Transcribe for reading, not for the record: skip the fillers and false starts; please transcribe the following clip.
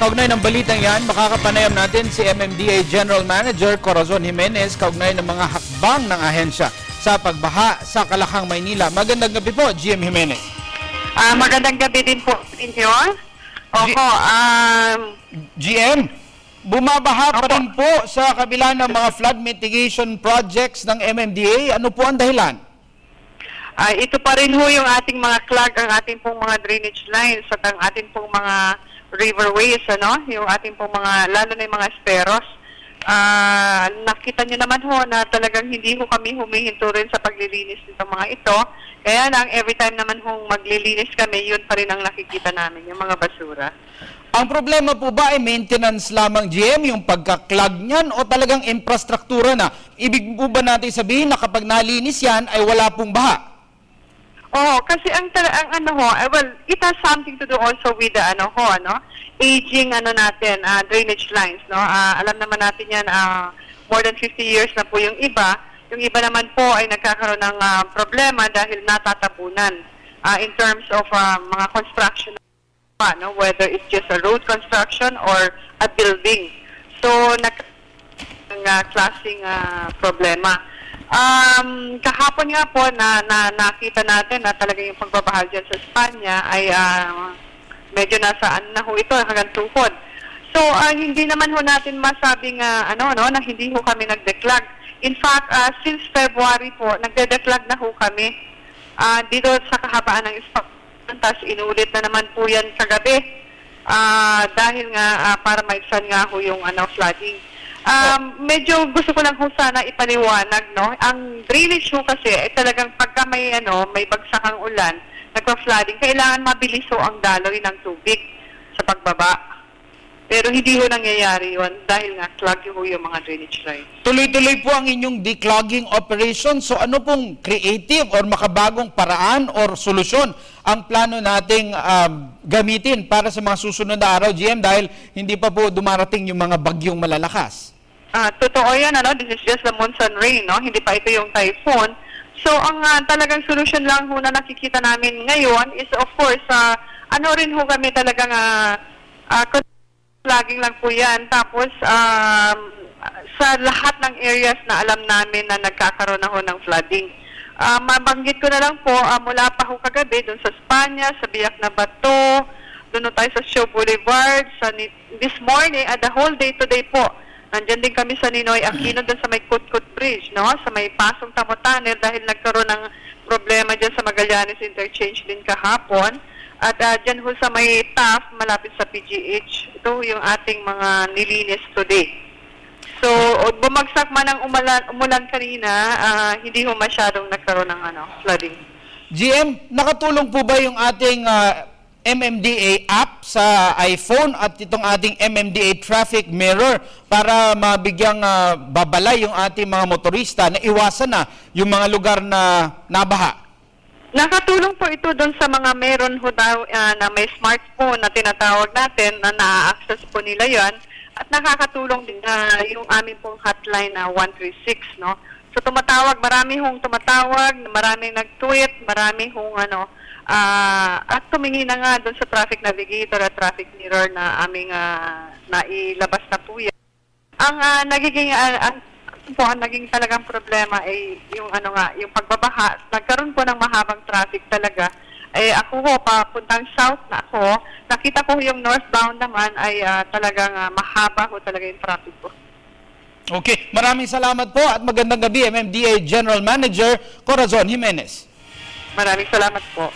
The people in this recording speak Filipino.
Kaugnay ng balitang yan, makakapanayam natin si MMDA General Manager Corazon Jimenez kaugnay ng mga hakbang ng ahensya sa pagbaha sa Kalakang, Maynila. Magandang gabi po, GM Jimenez. Magandang gabi din po inyo. Opo, GM, bumabaha pa rin po sa kabila ng mga flood mitigation projects ng MMDA. Ano po ang dahilan? ito pa rin ho yung ating mga clog, ang ating pong mga drainage lines at ang ating pong mga riverways, yung ating pong mga, lalo na yung mga speros. Nakita nyo naman ho na talagang hindi ho kami humihinto rin sa paglilinis nitong mga ito. Kaya lang, every time naman hong maglilinis kami, yun pa rin ang nakikita namin, yung mga basura. Ang problema po ba ay maintenance lamang, GM, yung pagka-clog niyan o talagang infrastruktura na? Ibig po ba natin sabihin na kapag nalinis yan ay wala pong baha? Oo, kasi well, it has something to do also with the aging natin, drainage lines, alam naman natin yan, more than 50 years na po yung iba. Yung iba naman po ay nagkakaroon ng problema dahil natatapunan in terms of mga construction, whether it's just a road construction or a building. So, klaseng problema. Kahapon nga po na nakita natin na talaga yung pagbabaha dyan sa Espanya ay medyo nasaan na ho ito hanggang tuhod. So hindi naman ho natin masabing na hindi ho kami nagdeklag. In fact, since February po, nagdedeklag na ho kami dito sa kahabaan ng Espanya. Tapos inulit na naman po yan kagabi dahil nga para maiksan nga ho yung flooding. Medyo gusto ko lang kung sana ipaliwanag, Ang drainage ho kasi ay talagang pagka may bagsakang ulan, nagpa-flooding, kailangan mabilis ho ang daloy ng tubig sa pagbaba. Pero hindi ho nangyayari yun dahil nga clog ho yung mga drainage lines. Tuloy-tuloy po ang inyong declogging operation. So ano pong creative or makabagong paraan or solusyon ang plano nating gamitin para sa mga susunod na araw, GM, dahil hindi pa po dumarating yung mga bagyong malalakas? Totoo yan, this is just the monsoon rain, hindi pa ito yung typhoon. So, ang talagang solusyon lang ho na nakikita namin ngayon is, of course, rin ho kami talagang laging lang po yan. Tapos, sa lahat ng areas na alam namin na nagkakaroon na ho ng flooding. Mabanggit ko na lang po, mula pa ho kagabi, doon sa Espanya, sa Biak na Bato, doon tayo sa Show Boulevard, this morning, the whole day today po, nandiyan din kami sa Ninoy Aquino doon sa may Kutkut Bridge, sa may Pasong Tamo Tunnel dahil nagkaroon ng problema dyan sa Magallanes Interchange din kahapon. At dyan ho sa may TAF, malapit sa PGH, ito yung ating mga nilinis today. So, bumagsak man ang umulan kanina, hindi ho masyadong nagkaroon ng flooding. GM, nakatulong po ba yung ating MMDA app sa iPhone at itong ating MMDA Traffic Mirror para mabigyang babalay yung ating mga motorista na iwasan na yung mga lugar na nabaha? Nakatulong po ito doon sa mga meron ho daw na may smartphone na tinatawag natin na na-access po nila yan at nakakatulong din yung aming pong hotline na 136, So marami hong tumatawag, maraming nag-tweet, marami hong at tumingi na nga doon sa traffic navigator at traffic mirror na aming nailabas na po yan. Ang naging talagang problema ay yung yung pagbabaha. Nagkaroon po ng mahabang traffic talaga. Ako papuntang south na ako, nakita ko yung northbound naman ay talagang mahaba ho talaga yung traffic po. Okay, maraming salamat po at magandang gabi, MMDA General Manager Corazon Jimenez. Maraming salamat po.